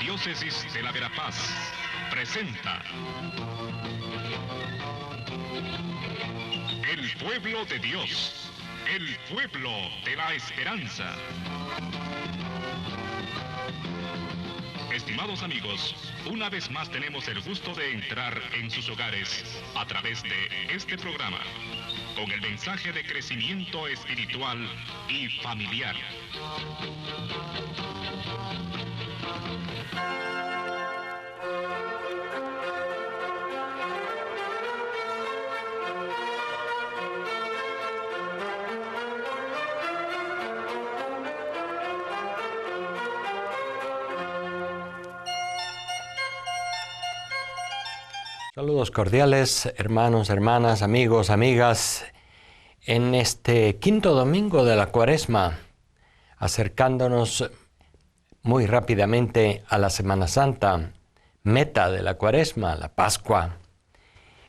Arquidiócesis de la Verapaz presenta El Pueblo de Dios, el pueblo de la esperanza. Estimados amigos, una vez más tenemos el gusto de entrar en sus hogares a través de este programa, con el mensaje de crecimiento espiritual y familiar. Saludos cordiales, hermanos, hermanas, amigos, amigas, en este quinto domingo de la Cuaresma, acercándonos muy rápidamente a la Semana Santa, meta de la Cuaresma, la Pascua.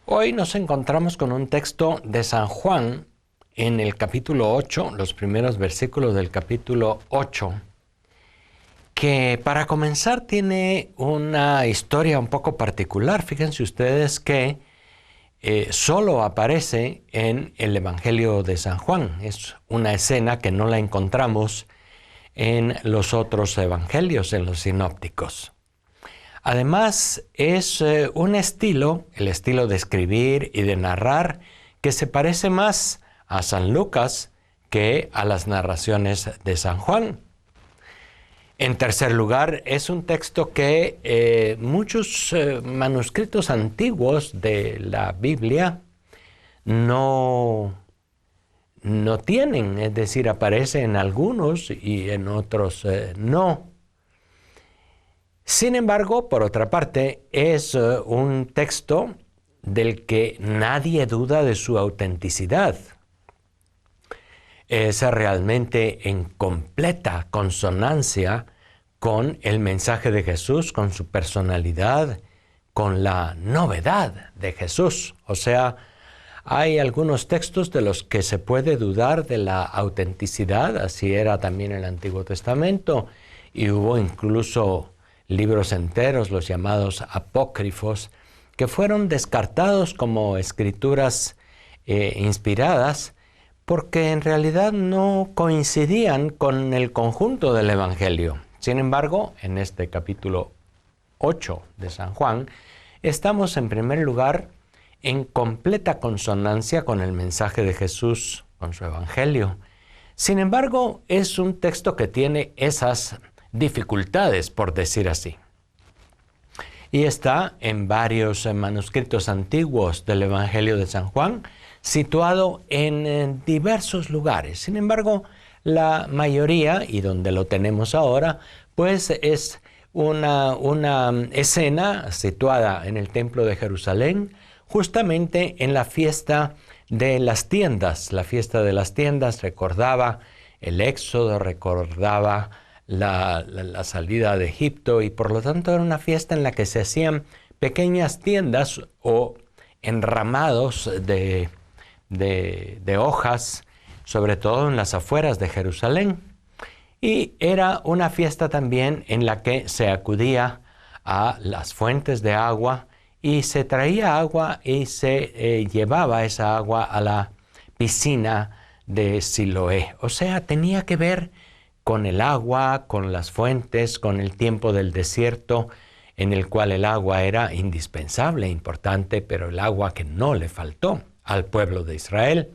Hoy nos encontramos con un texto de San Juan en el capítulo 8, los primeros versículos del capítulo 8, que para comenzar tiene una historia un poco particular. Fíjense ustedes que solo aparece en el Evangelio de San Juan. Es una escena que no la encontramos en los otros evangelios, en los sinópticos. Además, es un estilo, el estilo de escribir y de narrar, que se parece más a San Lucas que a las narraciones de San Juan. En tercer lugar, es un texto que muchos manuscritos antiguos de la Biblia no tienen, es decir, aparece en algunos y en otros no. Sin embargo, por otra parte, es un texto del que nadie duda de su autenticidad. Es realmente en completa consonancia con el mensaje de Jesús, con su personalidad, con la novedad de Jesús. O sea, hay algunos textos de los que se puede dudar de la autenticidad, así era también el Antiguo Testamento, y hubo incluso libros enteros, los llamados apócrifos, que fueron descartados como escrituras inspiradas, porque en realidad no coincidían con el conjunto del Evangelio. Sin embargo, en este capítulo 8 de San Juan, estamos en primer lugar en completa consonancia con el mensaje de Jesús, con su Evangelio. Sin embargo, es un texto que tiene esas dificultades, por decir así. Y está en varios manuscritos antiguos del Evangelio de San Juan, situado en diversos lugares. Sin embargo, la mayoría, y donde lo tenemos ahora, pues es una escena situada en el Templo de Jerusalén, justamente en la fiesta de las tiendas. La fiesta de las tiendas recordaba el Éxodo, recordaba la salida de Egipto, y por lo tanto era una fiesta en la que se hacían pequeñas tiendas o enramados de hojas, sobre todo en las afueras de Jerusalén. Y era una fiesta también en la que se acudía a las fuentes de agua y se traía agua y se llevaba esa agua a la piscina de Siloé. O sea, tenía que ver con el agua, con las fuentes, con el tiempo del desierto, en el cual el agua era indispensable, importante, pero el agua que no le faltó al pueblo de Israel.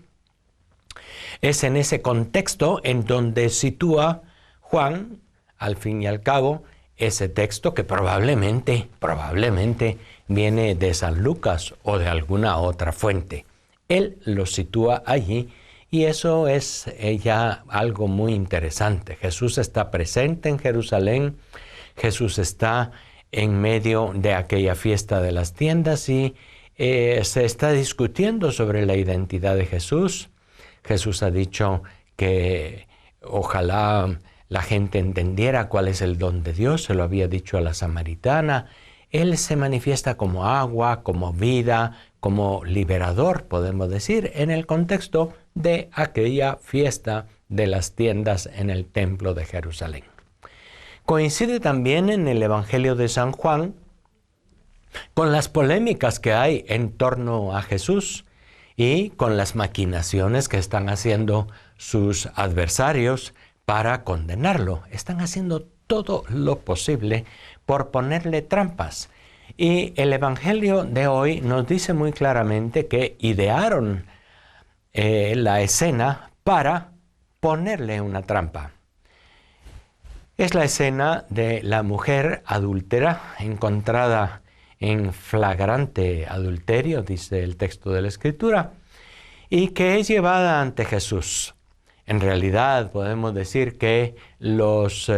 Es en ese contexto en donde sitúa Juan, al fin y al cabo, ese texto que probablemente viene de San Lucas o de alguna otra fuente. Él lo sitúa allí y eso es ya algo muy interesante. Jesús está presente en Jerusalén, Jesús está en medio de aquella fiesta de las tiendas y se está discutiendo sobre la identidad de Jesús. Jesús ha dicho que ojalá la gente entendiera cuál es el don de Dios, se lo había dicho a la samaritana. Él se manifiesta como agua, como vida, como liberador, podemos decir, en el contexto de aquella fiesta de las tiendas en el templo de Jerusalén. Coincide también en el Evangelio de San Juan con las polémicas que hay en torno a Jesús y con las maquinaciones que están haciendo sus adversarios para condenarlo. Están haciendo todo lo posible por ponerle trampas. Y el Evangelio de hoy nos dice muy claramente que idearon la escena para ponerle una trampa. Es la escena de la mujer adúltera encontrada en flagrante adulterio, dice el texto de la Escritura, y que es llevada ante Jesús. En realidad podemos decir que los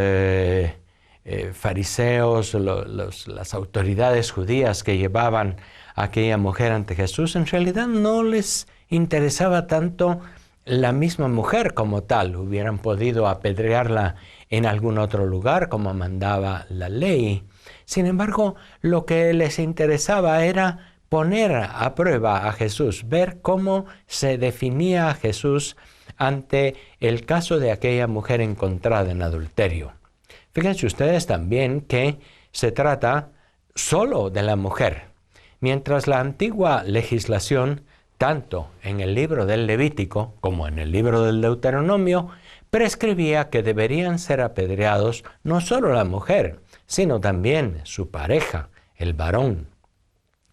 fariseos, las autoridades judías que llevaban a aquella mujer ante Jesús, en realidad no les interesaba tanto la misma mujer como tal. Hubieran podido apedrearla en algún otro lugar como mandaba la ley. Sin embargo, lo que les interesaba era poner a prueba a Jesús, ver cómo se definía a Jesús ante el caso de aquella mujer encontrada en adulterio. Fíjense ustedes también que se trata solo de la mujer, mientras la antigua legislación, tanto en el libro del Levítico como en el libro del Deuteronomio, prescribía que deberían ser apedreados no solo la mujer, sino también su pareja, el varón.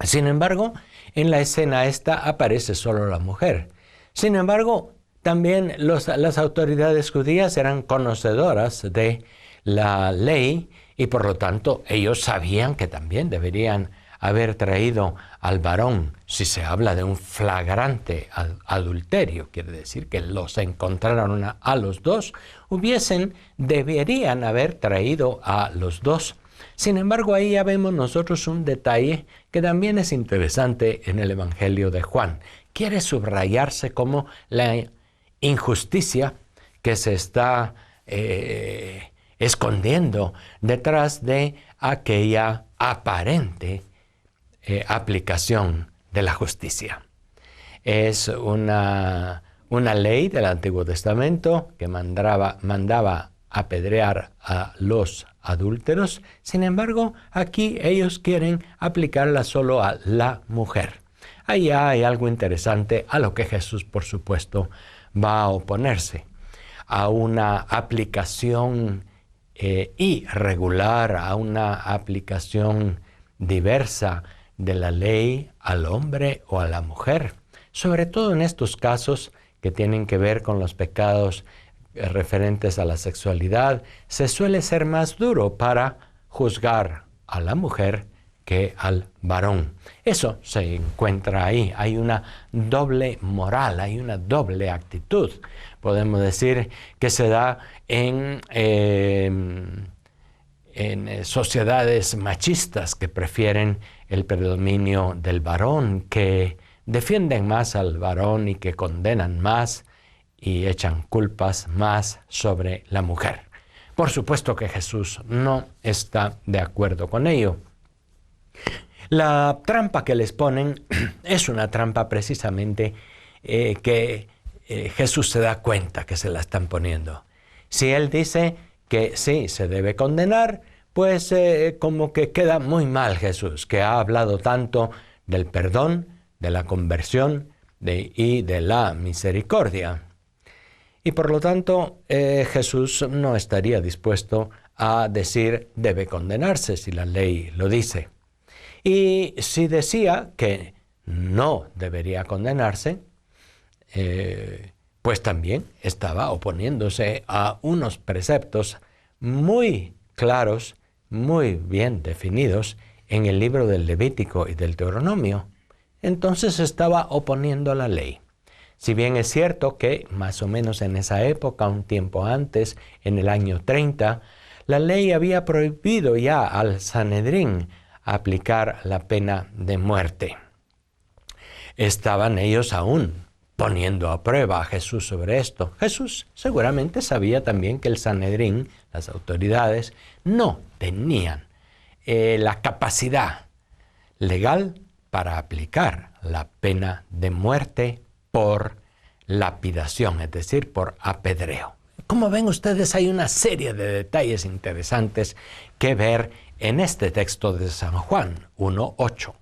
Sin embargo, en la escena esta aparece solo la mujer. Sin embargo, también las autoridades judías eran conocedoras de la ley y por lo tanto ellos sabían que también deberían haber traído al varón. Si se habla de un flagrante adulterio, quiere decir que los encontraron a los dos, deberían haber traído a los dos. Sin embargo, ahí ya vemos nosotros un detalle que también es interesante en el Evangelio de Juan. Quiere subrayarse como la injusticia que se está escondiendo detrás de aquella aparente aplicación de la justicia. Es una ley del Antiguo Testamento que mandaba apedrear a los adúlteros. Sin embargo, aquí ellos quieren aplicarla solo a la mujer. Ahí hay algo interesante a lo que Jesús, por supuesto, va a oponerse, a una aplicación irregular, a una aplicación diversa de la ley al hombre o a la mujer, sobre todo en estos casos que tienen que ver con los pecados referentes a la sexualidad. Se suele ser más duro para juzgar a la mujer que al varón. Eso se encuentra ahí. Hay una doble moral, hay una doble actitud. Podemos decir que se da en sociedades machistas que prefieren el predominio del varón, que defienden más al varón y que condenan más y echan culpas más sobre la mujer. Por supuesto que Jesús no está de acuerdo con ello. La trampa que les ponen es una trampa precisamente que Jesús se da cuenta que se la están poniendo. Si Él dice que sí, se debe condenar, pues como que queda muy mal Jesús, que ha hablado tanto del perdón, de la conversión y de la misericordia. Y por lo tanto, Jesús no estaría dispuesto a decir debe condenarse si la ley lo dice. Y si decía que no debería condenarse, pues también estaba oponiéndose a unos preceptos muy claros, muy bien definidos en el libro del Levítico y del Deuteronomio. Entonces estaba oponiendo a la ley. Si bien es cierto que más o menos en esa época, un tiempo antes, en el año 30, la ley había prohibido ya al Sanedrín aplicar la pena de muerte. Estaban ellos aún poniendo a prueba a Jesús sobre esto. Jesús seguramente sabía también que el Sanedrín, las autoridades, no tenían la capacidad legal para aplicar la pena de muerte por lapidación, es decir, por apedreo. Como ven ustedes, hay una serie de detalles interesantes que ver en este texto de San Juan 1:8.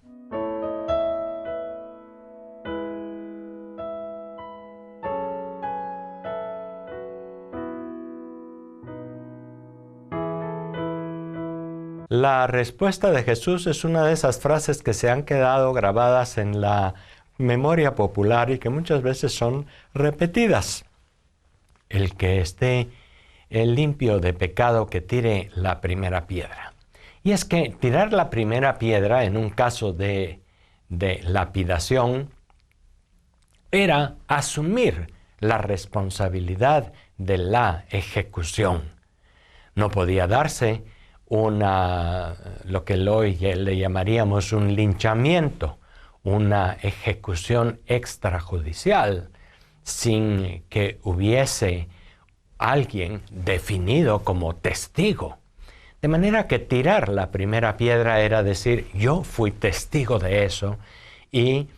La respuesta de Jesús es una de esas frases que se han quedado grabadas en la memoria popular y que muchas veces son repetidas. El que esté limpio de pecado, que tire la primera piedra. Y es que tirar la primera piedra en un caso de lapidación era asumir la responsabilidad de la ejecución. No podía darse lo que hoy le llamaríamos un linchamiento, una ejecución extrajudicial, sin que hubiese alguien definido como testigo. De manera que tirar la primera piedra era decir, yo fui testigo de eso y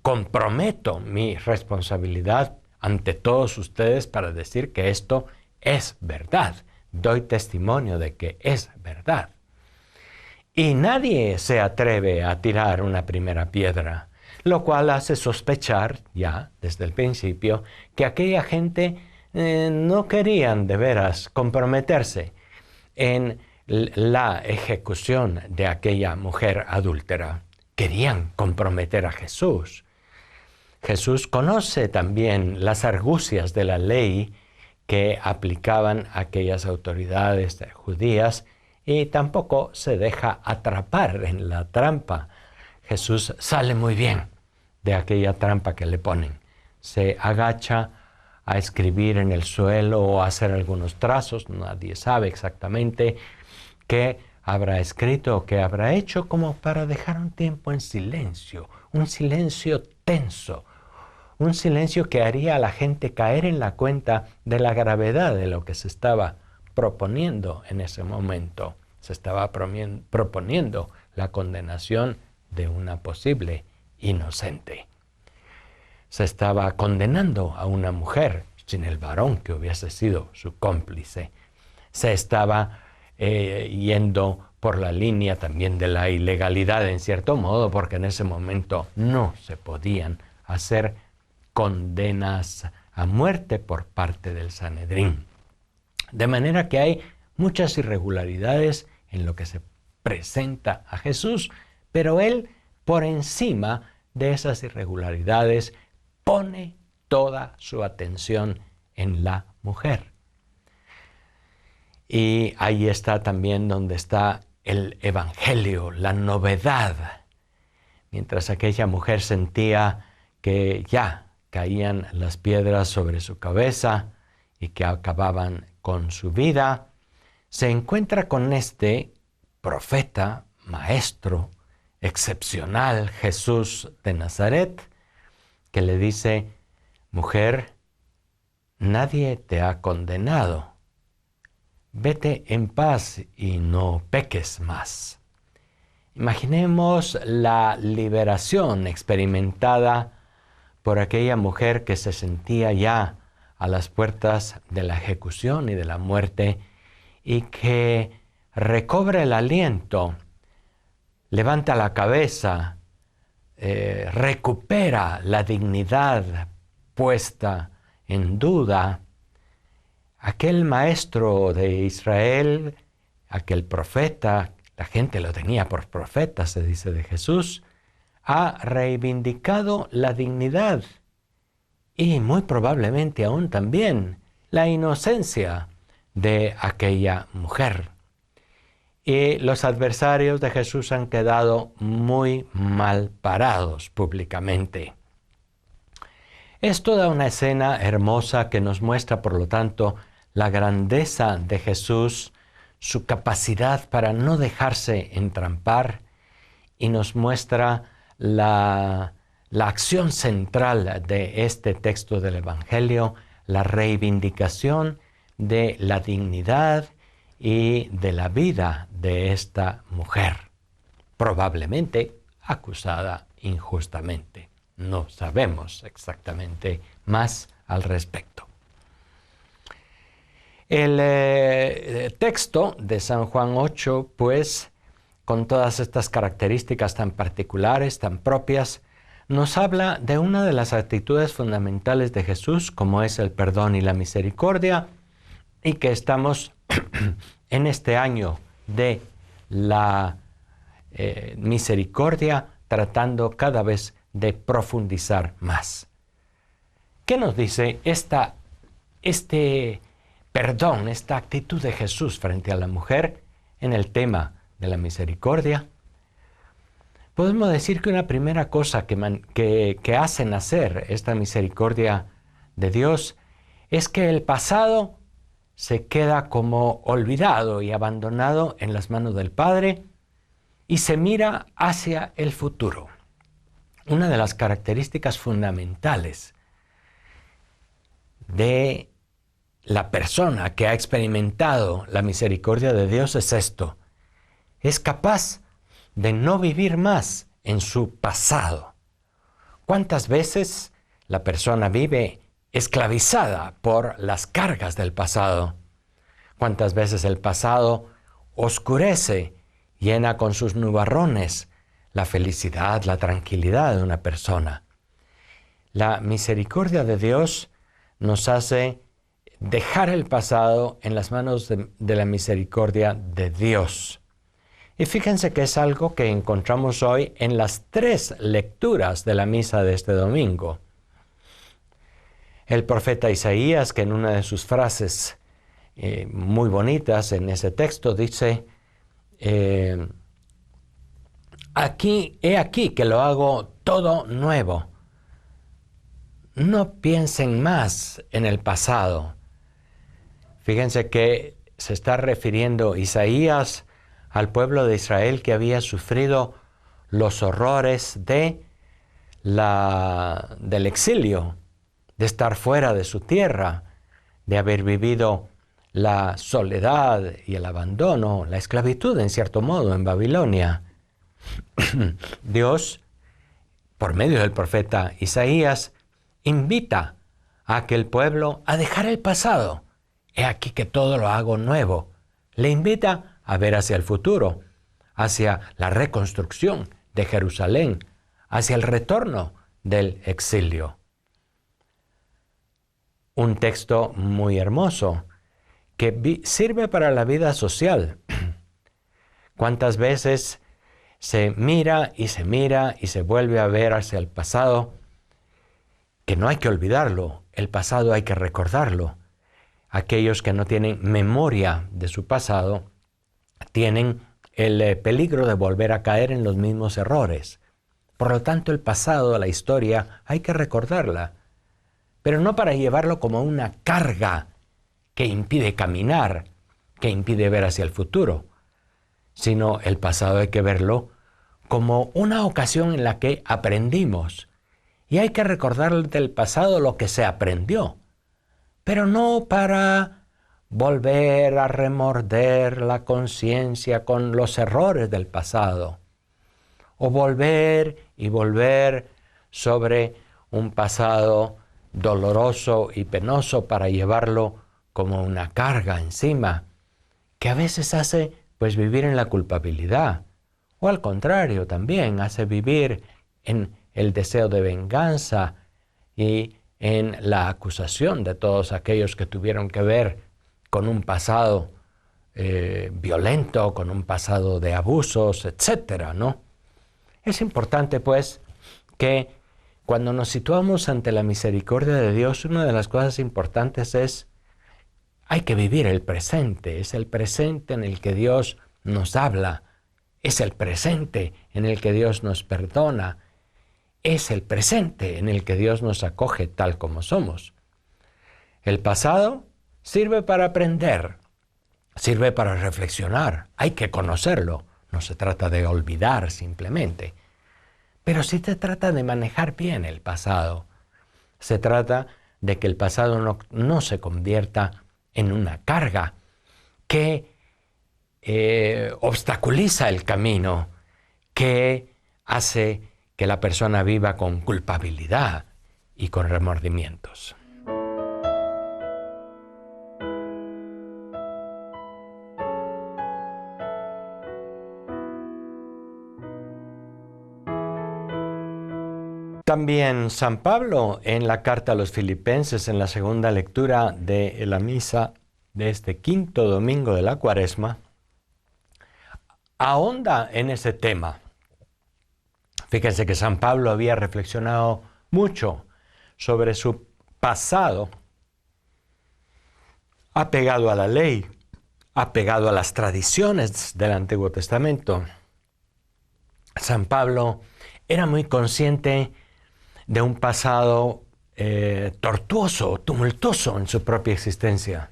comprometo mi responsabilidad ante todos ustedes para decir que esto es verdad. Doy testimonio de que es verdad. Y nadie se atreve a tirar una primera piedra, lo cual hace sospechar ya desde el principio que aquella gente no querían de veras comprometerse en la ejecución de aquella mujer adúltera. Querían comprometer a Jesús. Jesús conoce también las argucias de la ley que aplicaban aquellas autoridades judías y tampoco se deja atrapar en la trampa. Jesús sale muy bien de aquella trampa que le ponen. Se agacha a escribir en el suelo o a hacer algunos trazos. Nadie sabe exactamente qué habrá escrito o qué habrá hecho, como para dejar un tiempo en silencio, un silencio tenso, un silencio que haría a la gente caer en la cuenta de la gravedad de lo que se estaba proponiendo en ese momento. Se estaba proponiendo la condenación de una posible inocente. Se estaba condenando a una mujer sin el varón que hubiese sido su cómplice. Se estaba yendo por la línea también de la ilegalidad en cierto modo, porque en ese momento no se podían hacer condenas a muerte por parte del Sanedrín. De manera que hay muchas irregularidades en lo que se presenta a Jesús, pero Él, por encima de esas irregularidades, pone toda su atención en la mujer. Y ahí está también donde está el Evangelio, la novedad. Mientras aquella mujer sentía que ya caían las piedras sobre su cabeza y que acababan con su vida, se encuentra con este profeta, maestro, excepcional, Jesús de Nazaret, que le dice, mujer, nadie te ha condenado. Vete en paz y no peques más. Imaginemos la liberación experimentada por aquella mujer que se sentía ya a las puertas de la ejecución y de la muerte y que recobra el aliento, levanta la cabeza, recupera la dignidad puesta en duda. Aquel maestro de Israel, aquel profeta, la gente lo tenía por profeta, se dice de Jesús, ha reivindicado la dignidad y muy probablemente aún también la inocencia de aquella mujer. Y los adversarios de Jesús han quedado muy mal parados públicamente. Es toda una escena hermosa que nos muestra, por lo tanto, la grandeza de Jesús, su capacidad para no dejarse entrampar, y nos muestra la acción central de este texto del Evangelio, la reivindicación de la dignidad y de la vida de esta mujer, probablemente acusada injustamente. No sabemos exactamente más al respecto. El texto de San Juan 8, pues, con todas estas características tan particulares, tan propias, nos habla de una de las actitudes fundamentales de Jesús, como es el perdón y la misericordia, y que estamos en este año de la misericordia tratando cada vez de profundizar más. ¿Qué nos dice este perdón, esta actitud de Jesús frente a la mujer en el tema de la misericordia? Podemos decir que una primera cosa que hace nacer esta misericordia de Dios es que el pasado se queda como olvidado y abandonado en las manos del Padre y se mira hacia el futuro. Una de las características fundamentales de la persona que ha experimentado la misericordia de Dios es esto: es capaz de no vivir más en su pasado. ¿Cuántas veces la persona vive esclavizada por las cargas del pasado? ¿Cuántas veces el pasado oscurece, llena con sus nubarrones la felicidad, la tranquilidad de una persona? La misericordia de Dios nos hace dejar el pasado en las manos de la misericordia de Dios. Y fíjense que es algo que encontramos hoy en las 3 lecturas de la misa de este domingo. El profeta Isaías, que en una de sus frases muy bonitas en ese texto dice, he aquí que lo hago todo nuevo. No piensen más en el pasado. Fíjense que se está refiriendo Isaías al pueblo de Israel que había sufrido los horrores del exilio, de estar fuera de su tierra, de haber vivido la soledad y el abandono, la esclavitud en cierto modo en Babilonia. Dios, por medio del profeta Isaías, invita a aquel pueblo a dejar el pasado. He aquí que todo lo hago nuevo. Le invita a ver hacia el futuro, hacia la reconstrucción de Jerusalén, hacia el retorno del exilio. Un texto muy hermoso que sirve para la vida social. ¿Cuántas veces se mira y se vuelve a ver hacia el pasado? Que no hay que olvidarlo, el pasado hay que recordarlo. Aquellos que no tienen memoria de su pasado tienen el peligro de volver a caer en los mismos errores. Por lo tanto, el pasado, la historia, hay que recordarla, pero no para llevarlo como una carga que impide caminar, que impide ver hacia el futuro, sino el pasado hay que verlo como una ocasión en la que aprendimos. Y hay que recordar del pasado lo que se aprendió, pero no para volver a remorder la conciencia con los errores del pasado, o volver y volver sobre un pasado doloroso y penoso para llevarlo como una carga encima, que a veces hace pues vivir en la culpabilidad, o al contrario también hace vivir en el deseo de venganza y en la acusación de todos aquellos que tuvieron que ver con un pasado violento, con un pasado de abusos, etcétera, ¿no? Es importante, pues, que cuando nos situamos ante la misericordia de Dios, una de las cosas importantes es, hay que vivir el presente. Es el presente en el que Dios nos habla, es el presente en el que Dios nos perdona, es el presente en el que Dios nos acoge tal como somos. El pasado sirve para aprender, sirve para reflexionar, hay que conocerlo. No se trata de olvidar simplemente, pero sí se trata de manejar bien el pasado. Se trata de que el pasado no se convierta en una carga que obstaculiza el camino, que hace que la persona viva con culpabilidad y con remordimientos. También San Pablo en la carta a los Filipenses, en la segunda lectura de la misa de este quinto domingo de la Cuaresma, ahonda en ese tema. Fíjense que San Pablo había reflexionado mucho sobre su pasado, apegado a la ley, apegado a las tradiciones del Antiguo Testamento. San Pablo era muy consciente de un pasado tortuoso, tumultuoso en su propia existencia.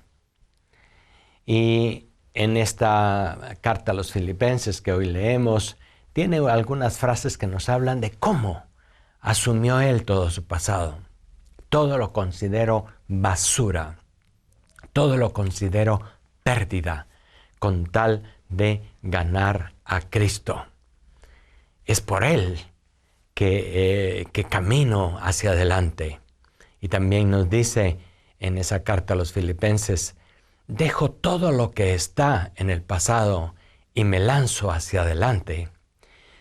Y en esta carta a los Filipenses que hoy leemos, tiene algunas frases que nos hablan de cómo asumió él todo su pasado. Todo lo considero basura, todo lo considero pérdida, con tal de ganar a Cristo. Es por él que camino hacia adelante. Y también nos dice en esa carta a los Filipenses, dejo todo lo que está en el pasado y me lanzo hacia adelante.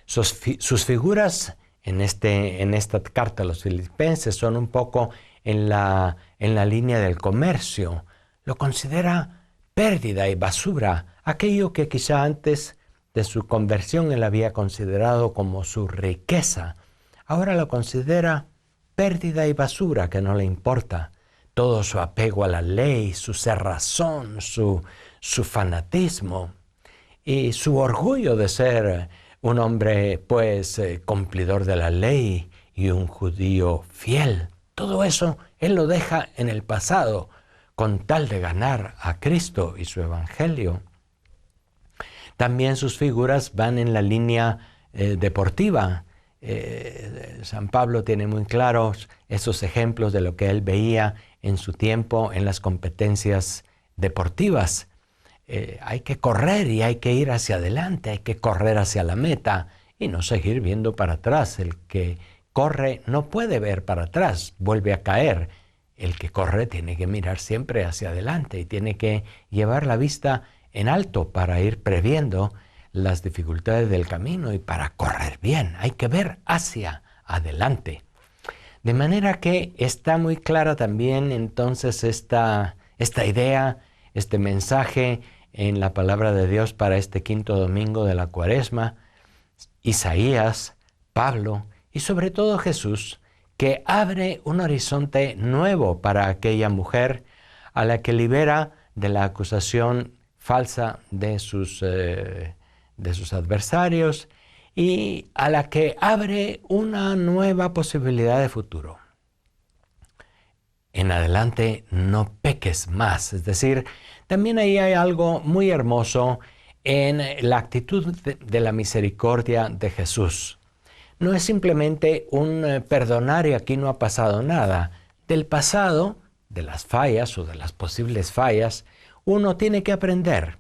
Sus figuras en esta carta a los Filipenses son un poco en la línea del comercio. Lo considera pérdida y basura, aquello que quizá antes de su conversión él había considerado como su riqueza. Ahora lo considera pérdida y basura, que no le importa. Todo su apego a la ley, su cerrazón, su fanatismo y su orgullo de ser un hombre, pues, cumplidor de la ley y un judío fiel. Todo eso él lo deja en el pasado con tal de ganar a Cristo y su evangelio. También sus figuras van en la línea deportiva. San Pablo tiene muy claros esos ejemplos de lo que él veía en su tiempo en las competencias deportivas. Hay que correr y hay que ir hacia adelante, hay que correr hacia la meta y no seguir viendo para atrás. El que corre no puede ver para atrás, vuelve a caer. El que corre tiene que mirar siempre hacia adelante y tiene que llevar la vista en alto para ir previendo las dificultades del camino y para correr bien. Hay que ver hacia adelante. De manera que está muy clara también entonces esta idea, este mensaje en la palabra de Dios para este quinto domingo de la Cuaresma, Isaías, Pablo y sobre todo Jesús, que abre un horizonte nuevo para aquella mujer a la que libera de la acusación falsa de sus adversarios y a la que abre una nueva posibilidad de futuro. En adelante no peques más, es decir, también ahí hay algo muy hermoso en la actitud de la misericordia de Jesús. No es simplemente un perdonar y aquí no ha pasado nada. Del pasado, de las fallas o de las posibles fallas, uno tiene que aprender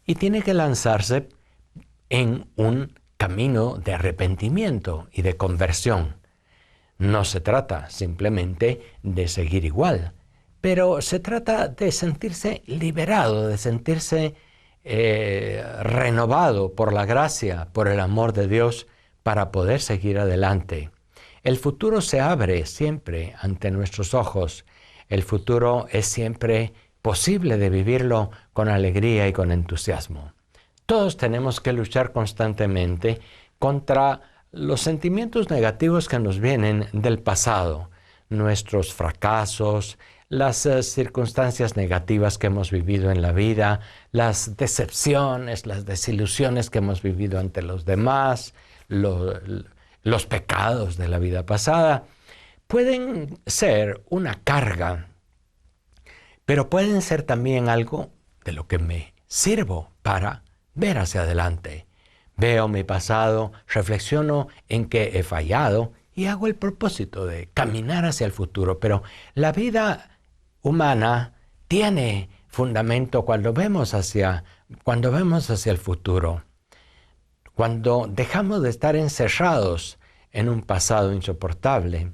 y tiene que lanzarse en un camino de arrepentimiento y de conversión. No se trata simplemente de seguir igual, pero se trata de sentirse liberado, de sentirse renovado por la gracia, por el amor de Dios, para poder seguir adelante. El futuro se abre siempre ante nuestros ojos. El futuro es siempre posible de vivirlo con alegría y con entusiasmo. Todos tenemos que luchar constantemente contra los sentimientos negativos que nos vienen del pasado, nuestros fracasos, las circunstancias negativas que hemos vivido en la vida, las decepciones, las desilusiones que hemos vivido ante los demás, los pecados de la vida pasada. Pueden ser una carga, pero pueden ser también algo de lo que me sirvo para ver hacia adelante. Veo mi pasado, reflexiono en que he fallado y hago el propósito de caminar hacia el futuro. Pero la vida humana tiene fundamento cuando vemos hacia el futuro. Cuando dejamos de estar encerrados en un pasado insoportable,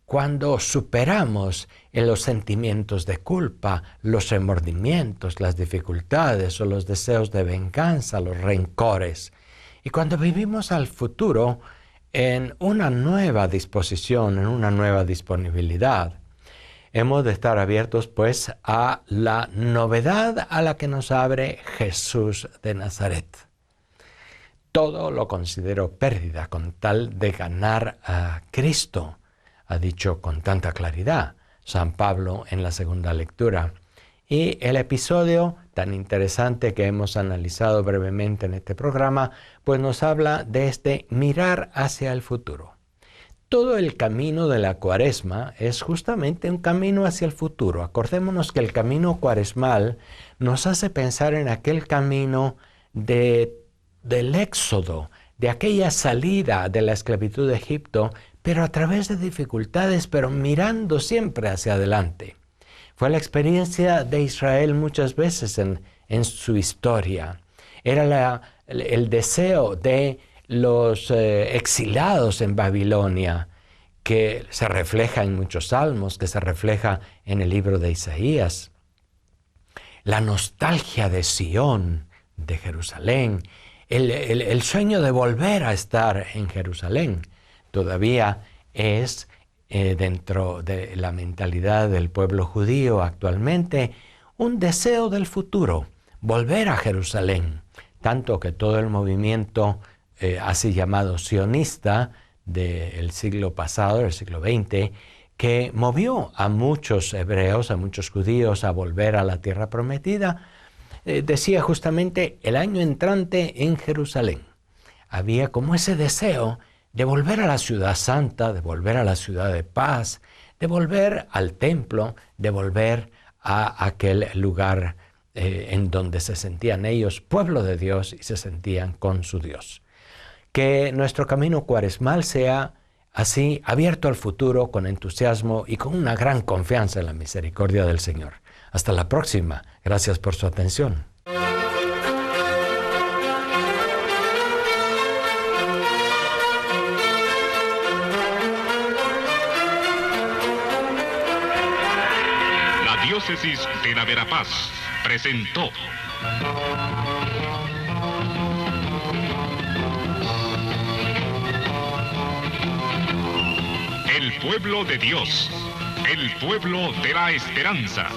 cuando superamos en los sentimientos de culpa, los remordimientos, las dificultades o los deseos de venganza, los rencores. Y cuando vivimos al futuro en una nueva disposición, en una nueva disponibilidad. Hemos de estar abiertos, pues, a la novedad a la que nos abre Jesús de Nazaret. Todo lo considero pérdida con tal de ganar a Cristo, ha dicho con tanta claridad San Pablo en la segunda lectura. Y el episodio tan interesante que hemos analizado brevemente en este programa, pues nos habla de este mirar hacia el futuro. Todo el camino de la Cuaresma es justamente un camino hacia el futuro. Acordémonos que el camino cuaresmal nos hace pensar en aquel camino del éxodo, de aquella salida de la esclavitud de Egipto, pero a través de dificultades, pero mirando siempre hacia adelante. Fue la experiencia de Israel muchas veces en su historia. Era el deseo de los exilados en Babilonia, que se refleja en muchos salmos, que se refleja en el libro de Isaías. La nostalgia de Sión, de Jerusalén, el sueño de volver a estar en Jerusalén, todavía es dentro de la mentalidad del pueblo judío actualmente un deseo del futuro, volver a Jerusalén, tanto que todo el movimiento así llamado sionista del siglo pasado, del siglo XX, que movió a muchos hebreos, a muchos judíos a volver a la tierra prometida, decía justamente el año entrante en Jerusalén. Había como ese deseo de volver a la ciudad santa, de volver a la ciudad de paz, de volver al templo, de volver a aquel lugar en donde se sentían ellos pueblo de Dios y se sentían con su Dios. Que nuestro camino cuaresmal sea así abierto al futuro con entusiasmo y con una gran confianza en la misericordia del Señor. Hasta la próxima. Gracias por su atención. La Diócesis de la Verapaz presentó El pueblo de Dios, el pueblo de la esperanza.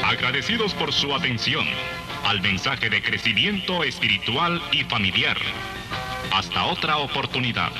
Agradecidos por su atención al mensaje de crecimiento espiritual y familiar. Hasta otra oportunidad.